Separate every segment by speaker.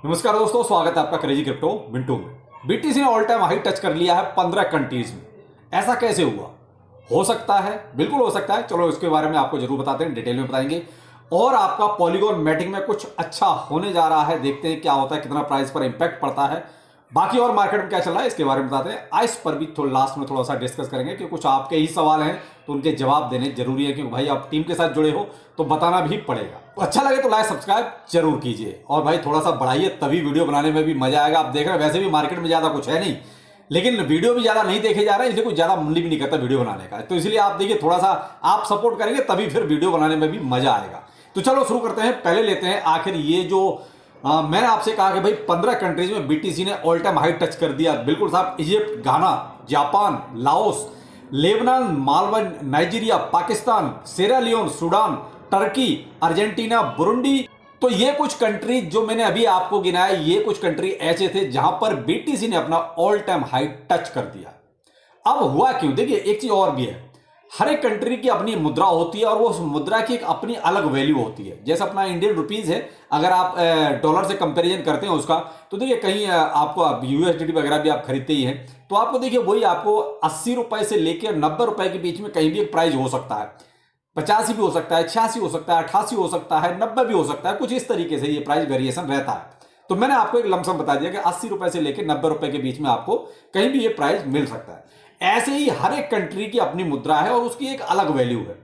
Speaker 1: नमस्कार दोस्तों, स्वागत है आपका क्रेजी क्रिप्टो बिंटू में। बीटीसी ने ऑल टाइम हाई टच कर लिया है 15 कंट्रीज में। ऐसा कैसे हुआ? हो सकता है, बिल्कुल हो सकता है। चलो इसके बारे में आपको जरूर बताते हैं, डिटेल में बताएंगे। और आपका पॉलीगॉन मैटिंग में कुछ अच्छा होने जा रहा है, देखते हैं क्या होता है, कितना प्राइस पर इंपैक्ट पड़ता है। बाकी और मार्केट में क्या चल रहा है इसके बारे में बताते हैं। इस पर भी थोड़ा लास्ट में थोड़ा सा डिस्कस करेंगे कि कुछ आपके ही सवाल हैं तो उनके जवाब देने जरूरी है, क्योंकि भाई आप टीम के साथ जुड़े हो तो बताना भी पड़ेगा। तो अच्छा लगे तो लाइक सब्सक्राइब जरूर कीजिए और भाई थोड़ा सा बढ़ाइए, तभी वीडियो बनाने में भी मजा आएगा। आप देख रहे हैं वैसे भी मार्केट में ज्यादा कुछ है नहीं, लेकिन वीडियो भी ज्यादा नहीं देखे जा रहे हैं, इसलिए कुछ ज्यादा मन भी नहीं करता वीडियो बनाने का। तो इसलिए आप देखिए, थोड़ा सा आप सपोर्ट करेंगे तभी फिर वीडियो बनाने में भी मजा आएगा। तो चलो शुरू करते हैं। पहले लेते हैं आखिर ये जो मैंने आपसे कहा कि भाई 15 कंट्रीज में बीटीसी ने ऑल टाइम हाई टच कर दिया। बिल्कुल साहब, Egypt, Ghana, Japan, Laos, Lebanon, मालवन, Nigeria, Pakistan, Sierra Leone, Sudan, Turkey, Argentina, Burundi. तो ये कुछ कंट्री जो मैंने अभी आपको गिनाया, ये कुछ कंट्री ऐसे थे जहां पर बीटीसी ने अपना ऑल टाइम हाई टच कर दिया। अब हुआ क्यों? देखिए, एक चीज और भी है। हर एक कंट्री की अपनी मुद्रा होती है और वो उस मुद्रा की एक अपनी अलग वैल्यू होती है। जैसे अपना इंडियन रुपीज है, अगर आप डॉलर से कंपैरिजन करते हैं उसका, तो देखिए कहीं आपको यूएसडीटी वगैरह भी आप खरीदते ही हैं, तो आपको देखिए वही आपको 80 रुपए से लेकर 90 रुपए के बीच में कहीं भी एक प्राइस हो सकता है। 85 भी हो सकता है, 86 हो सकता है, 88 हो सकता है, 90 भी हो सकता है। कुछ इस तरीके से ये प्राइस वेरिएशन रहता है। तो मैंने आपको एक लमसम बता दिया कि 80 रुपए से लेकर 90 रुपए के बीच में आपको कहीं भी ये प्राइस मिल सकता है। ऐसे ही हर एक कंट्री की अपनी मुद्रा है और उसकी एक अलग वैल्यू है।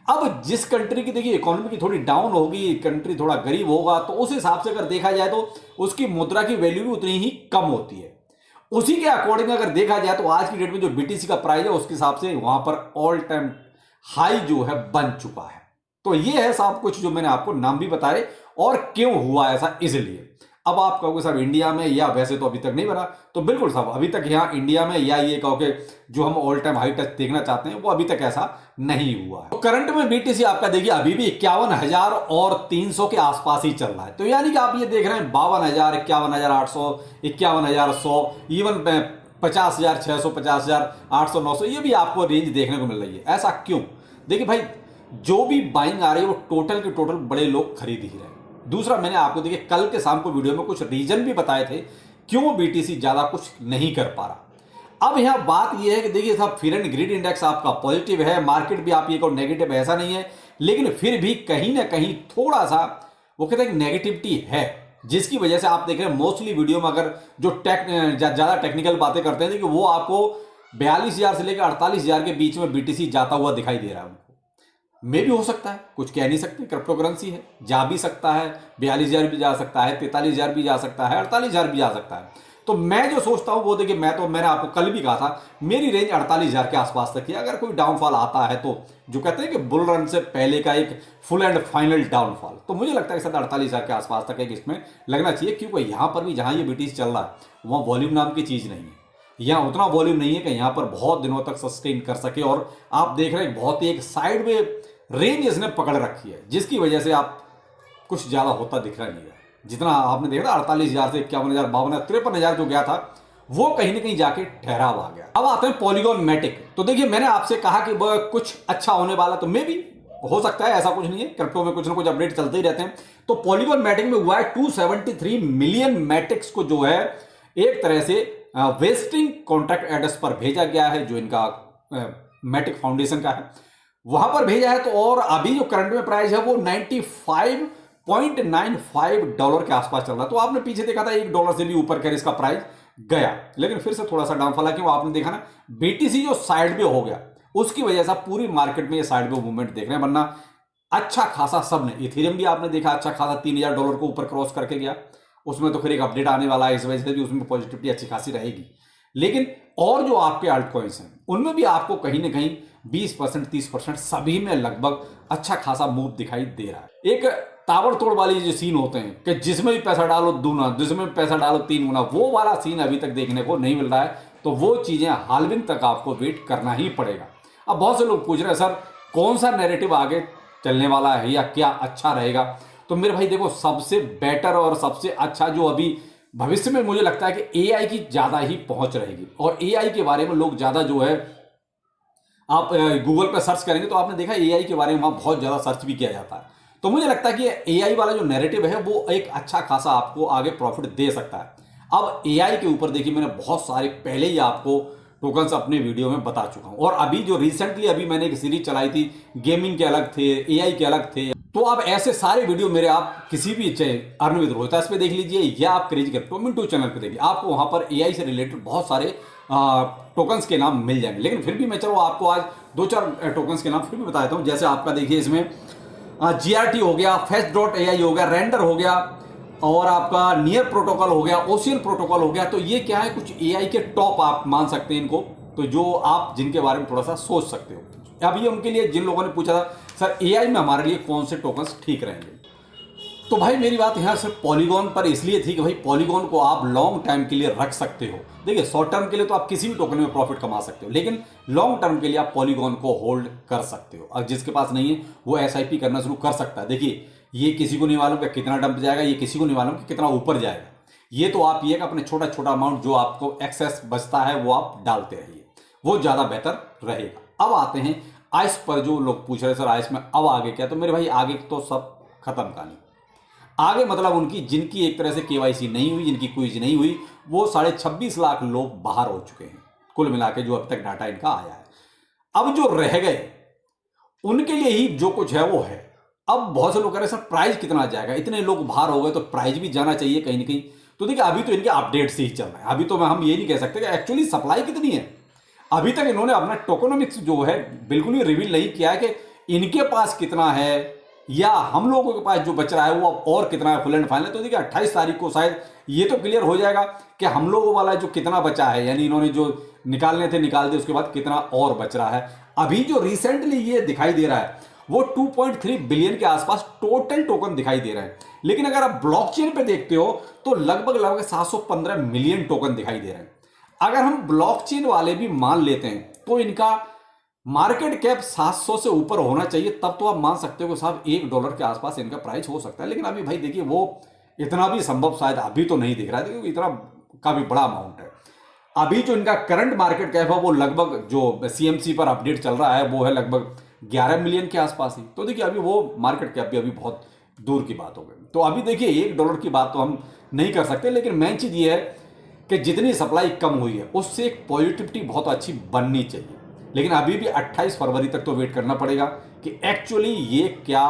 Speaker 1: अब जिस कंट्री की देखिए इकोनॉमी की थोड़ी डाउन होगी, कंट्री थोड़ा गरीब होगा, तो उस हिसाब से अगर देखा जाए तो उसकी मुद्रा की वैल्यू भी उतनी ही कम होती है। उसी के अकॉर्डिंग अगर देखा जाए तो आज की डेट में जो बीटीसी का प्राइस है उसके हिसाब से वहां पर ऑल टाइम हाई जो है बन चुका है। तो ये है सब कुछ जो मैंने आपको नाम भी बताए और क्यों हुआ ऐसा, इसलिए। अब आप कहोगे साहब इंडिया में, या वैसे तो अभी तक नहीं बना, तो बिल्कुल साहब अभी तक यहाँ इंडिया में, या ये कहोगे जो हम ऑल टाइम हाई टच देखना चाहते हैं वो अभी तक ऐसा नहीं हुआ है। तो करंट में बीटीसी आपका देखिए अभी भी 51,000 और 300 के आसपास ही चल रहा है। तो यानी कि आप ये देख रहे हैं 52,000, 51,800, 51,100, इवन 50,600, 50,800, 900, ये भी आपको रेंज देखने को मिल रही है। ऐसा क्यों? देखिए भाई, जो भी बाइंग आ रही है वो टोटल के टोटल बड़े लोग खरीद ही रहे हैं। दूसरा, मैंने आपको देखिए कल के शाम को वीडियो में कुछ रीजन भी बताए थे क्यों बीटीसी ज्यादा कुछ नहीं कर पा रहा। अब यहां बात यह है कि देखिए साहब, फियर एंड ग्रीड इंडेक्स आपका पॉजिटिव है, मार्केट भी आप ये कहो नेगेटिव, ऐसा नहीं है, लेकिन फिर भी कहीं ना कहीं थोड़ा सा वो कहते हैं नेगेटिविटी है, जिसकी वजह से आप देख रहे हैं मोस्टली वीडियो में अगर जो ज्यादा टेक्निकल बातें करते हैं कि वो आपको 42,000 से लेकर 48,000 के बीच में बीटीसी जाता हुआ दिखाई दे रहा है। मे भी हो सकता है, कुछ कह नहीं सकते, क्रिप्टो करेंसी है, जा भी सकता है, 42,000 भी जा सकता है, 43,000 भी जा सकता है, 48,000 भी जा सकता है। तो मैं जो सोचता हूं वो देखिए, मैंने आपको कल भी कहा था मेरी रेंज 48,000 के आसपास तक है। अगर कोई डाउनफॉल आता है तो जो कहते हैं कि बुल रन से पहले का एक फुल एंड फाइनल डाउनफॉल, तो मुझे लगता है कि 48,000 के आसपास तक एक इसमें लगना चाहिए, क्योंकि यहां पर भी जहां ये बीटीसी चल रहा है वहां वॉल्यूम नाम की चीज नहीं है। यहाँ उतना वॉल्यूम नहीं है कि यहाँ पर बहुत दिनों तक सस्टेन कर सके। और आप देख रहे हैं बहुत ही एक साइड में रेंज इसने पकड़ रखी है, जिसकी वजह से आप कुछ ज्यादा होता दिख रहा नहीं है। जितना आपने देखा 48,000 से 51,000, 52,000, 53,000 जो गया था वो कहीं ना कहीं जाके ठहराव आ गया। अब आते हैं पॉलीगॉन मैटिक। तो देखिए, मैंने आपसे कहा कि वह कुछ अच्छा होने वाला, तो मे भी हो सकता है, ऐसा कुछ नहीं है, क्रिप्टो में कुछ ना कुछ अपडेट चलते ही रहते हैं। तो पॉलीगॉन मैटिक में हुआ है 273 मिलियन मैटिक्स को जो है एक तरह से वेस्टिंग कॉन्ट्रैक्ट एड्रेस पर भेजा गया है, जो इनका मैटिक फाउंडेशन का है, वहां पर भेजा है। तो और अभी जो करंट में प्राइस है वो 95.95 डॉलर के आसपास चल रहा है। तो आपने पीछे देखा था $1 से भी ऊपर कर इसका प्राइस गया, लेकिन फिर से थोड़ा सा डाउनफॉल है। क्यों? आपने देखा ना, बीटीसी जो साइड में हो गया उसकी वजह से पूरी मार्केट में ये साइड में मूवमेंट देख रहे हैं, वरना अच्छा खासा सबने, इथेरियम भी आपने देखा अच्छा खासा $3,000 को ऊपर क्रॉस करके गया। उसमें तो फिर एक अपडेट आने वाला है, इस वजह से भी उसमें पॉजिटिविटी अच्छी खासी रहेगी। लेकिन और जो आपके अल्ट कॉइन्स हैं उनमें भी आपको कहीं ना कहीं 20%, 30% सभी में लगभग अच्छा खासा मूव दिखाई दे रहा है। एक ताबड़तोड़ वाली जो सीन होते हैं कि जिसमें भी पैसा डालो दूना, जिसमें भी पैसा डालो 3 गुना, वो वाला सीन अभी तक देखने को नहीं मिल रहा है। तो वो चीजें हाल्विंग तक आपको वेट करना ही पड़ेगा। अब बहुत से लोग पूछ रहे हैं सर कौन सा नैरेटिव आगे चलने वाला है या क्या अच्छा रहेगा। तो मेरे भाई देखो, सबसे बेटर और सबसे अच्छा जो अभी भविष्य में मुझे लगता है कि एआई की ज्यादा ही पहुंच रहेगी। और एआई के बारे में लोग ज्यादा जो है, आप गूगल पर सर्च करेंगे तो आपने देखा एआई के बारे में वहां बहुत ज्यादा सर्च भी किया जाता है। तो तो मुझे लगता है कि एआई वाला जो नैरेटिव है वो एक अच्छा खासा आपको आगे प्रॉफिट दे सकता है। अब एआई के ऊपर देखिए मैंने बहुत सारे पहले ही आपको टोकन्स अपने वीडियो में बता चुका हूं, और अभी जो रिसेंटली अभी मैंने एक सीरीज चलाई थी, गेमिंग के अलग थे, एआई के अलग थे। तो अब ऐसे सारे वीडियो मेरे आप किसी भी चाहे अर्न विद रोहितास पे देख लीजिए या आप क्रेजी क्रिप्टो मिंटू चैनल पे देखिए, आपको वहां पर एआई से रिलेटेड बहुत सारे टोकन्स के नाम मिल जाएंगे। लेकिन फिर भी मैं चलो आपको आज 2-4 टोकन्स के नाम फिर भी बता देता हूं। जैसे आपका देखिए इसमें जीआरटी हो गया, Fetch.ai हो गया, रेंडर हो गया, और आपका नियर प्रोटोकॉल हो गया, ओशियन प्रोटोकॉल हो गया। तो ये क्या है, कुछ एआई के टॉप आप मान सकते हैं इनको, तो जो आप जिनके बारे में थोड़ा सा सोच सकते हो। अब ये उनके लिए जिन लोगों ने पूछा था सर एआई में हमारे लिए कौन से टोकन्स ठीक रहेंगे, तो भाई मेरी बात यहाँ सिर्फ पॉलीगॉन पर इसलिए थी कि भाई पॉलीगॉन को आप लॉन्ग टाइम के लिए रख सकते हो। देखिए शॉर्ट टर्म के लिए तो आप किसी भी टोकन में प्रॉफिट कमा सकते हो, लेकिन लॉन्ग टर्म के लिए आप पॉलीगॉन को होल्ड कर सकते हो। अब जिसके पास नहीं है वो एसआईपी करना शुरू कर सकता है। देखिए ये किसी को नहीं मालूम कि कितना डंप जाएगा, ये किसी को नहीं मालूम कि कितना ऊपर जाएगा। ये तो आप ये अपने छोटा छोटा अमाउंट जो आपको एक्सेस बचता है वो आप डालते रहिए, वो ज़्यादा बेहतर रहेगा। अब आते हैं आइस पर। जो लोग पूछ रहे सर आइस में अब आगे क्या, तो मेरे भाई आगे तो सब खत्म कहानी। आगे मतलब उनकी जिनकी एक तरह से केवाईसी नहीं हुई, जिनकी क्विज नहीं हुई, वो 26.5 लाख लोग बाहर हो चुके हैं कुल मिला के, जो अब तक डाटा इनका आया है। अब जो रह गए उनके लिए ही जो कुछ है वो है। अब बहुत से लोग कह रहे हैं सर प्राइस कितना जाएगा, इतने लोग बाहर हो गए तो प्राइस भी जाना चाहिए कहीं ना कहीं। तो देखिए अभी तो इनके अपडेट्स ही चल रहे हैं, अभी तो हम ये नहीं कह सकते कि एक्चुअली सप्लाई कितनी है। अभी तक इन्होंने अपना टोकोनॉमिक्स जो है बिल्कुल ही रिवील नहीं किया है कि इनके पास कितना है या हम लोगों के पास जो बच रहा है वो अब और कितना है फुल एंड फाइनल। तो देखिए 28 तारीख को शायद ये तो क्लियर हो जाएगा कि हम लोगों वाला जो कितना बचा है, यानी इन्होंने जो निकालने थे निकाल दिए, उसके बाद कितना और बच रहा है। अभी जो रिसेंटली ये दिखाई दे रहा है वो 2.3 बिलियन के आसपास टोटल टोकन दिखाई दे रहा है। लेकिन अगर आप ब्लॉकचेन पे देखते हो तो लगभग 715 मिलियन टोकन दिखाई दे रहे हैं। अगर हम ब्लॉकचेन वाले भी मान लेते हैं तो इनका मार्केट कैप 700 से ऊपर होना चाहिए, तब तो आप मान सकते हो कि साहब $1 के आसपास इनका प्राइस हो सकता है। लेकिन अभी भाई देखिए वो इतना भी संभव शायद अभी तो नहीं दिख रहा है, क्योंकि इतना काफी बड़ा अमाउंट है। अभी जो इनका करंट मार्केट कैप है वो लगभग जो सीएमसी पर अपडेट चल रहा है वो है लगभग 11 मिलियन के आसपास ही। तो देखिए अभी वो मार्केट कैप भी अभी बहुत दूर की बात हो गई। तो अभी देखिए $1 की बात तो हम नहीं कर सकते, लेकिन मेन चीज ये है कि जितनी सप्लाई कम हुई है उससे एक पॉजिटिविटी बहुत अच्छी बननी चाहिए। लेकिन अभी भी 28 फरवरी तक तो वेट करना पड़ेगा कि एक्चुअली ये क्या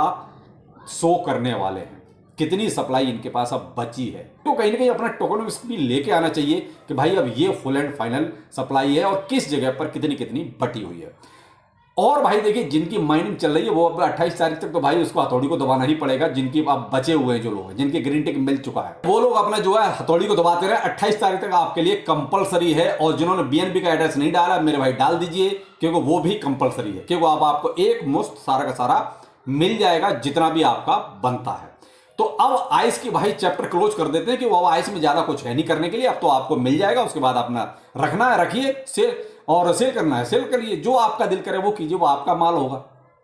Speaker 1: शो करने वाले हैं, कितनी सप्लाई इनके पास अब बची है। तो कहीं ना कहीं अपना टोकनोमिक्स भी लेके आना चाहिए कि भाई अब ये फुल एंड फाइनल सप्लाई है और किस जगह पर कितनी कितनी बटी हुई है। और भाई देखिए जिनकी माइनिंग चल रही है वो अब 28 तारीख तक तो भाई उसको हथौड़ी को दबाना ही पड़ेगा। जिनकी अब बचे हुए हैं जो लोग हैं, जिनके ग्रीन टिक मिल चुका है, वो लोग अपना जो है हथौड़ी को दबाते रहे। 28 तारीख तक आपके लिए कंपलसरी है। और जिन्होंने बीएनबी का एड्रेस नहीं डाला मेरे भाई डाल दीजिए, क्योंकि वो भी कंपलसरी है, क्योंकि आपको एक मुश्त सारा का सारा मिल जाएगा जितना भी आपका बनता है। तो अब आइस की भाई चैप्टर क्लोज कर देते हैं कि वो आइस में ज्यादा कुछ है नहीं करने के लिए, अब तो आपको मिल जाएगा। उसके बाद अपना रखना है रखिए, सेल करना है सेल करिए, जो आपका दिल करे वो कीजिए, वो आपका माल होगा।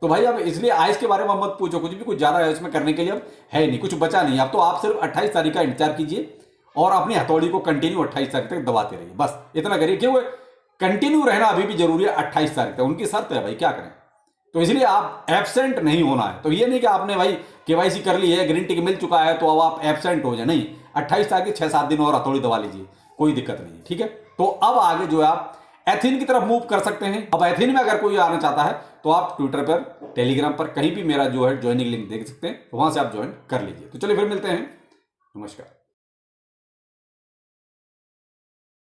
Speaker 1: तो भाई अब इसलिए आइस के बारे में मत पूछो, कुछ ज्यादा है इसमें करने के लिए अब है नहीं, कुछ बचा नहीं। अब तो आप सिर्फ 28 तारीख का इंतजार कीजिए और अपनी हथौड़ी को कंटिन्यू 28 तारीख तक दबाते रहिए, बस इतना करिए। क्यों कंटिन्यू रहना अभी भी जरूरी है 28 तारीख तक, उनकी शर्त है भाई, क्या करें। तो इसलिए आप एब्सेंट नहीं होना है। तो ये नहीं कि आपने भाई केवाईसी कर ली है, ग्रीन टिक मिल चुका है तो अब आप एब्सेंट हो जाए, नहीं। 28 तारीख के 6-7 दिन और हथौड़ी दबा लीजिए, कोई दिक्कत नहीं है, ठीक है। तो अब आगे जो है आप एथेन की तरफ मूव कर सकते हैं। अब एथेन में अगर कोई आना चाहता है तो आप ट्विटर पर, टेलीग्राम पर कहीं भी मेरा जो है ज्वाइनिंग लिंक देख सकते हैं, वहां से आप ज्वाइन कर लीजिए। तो चलिए फिर मिलते हैं, नमस्कार।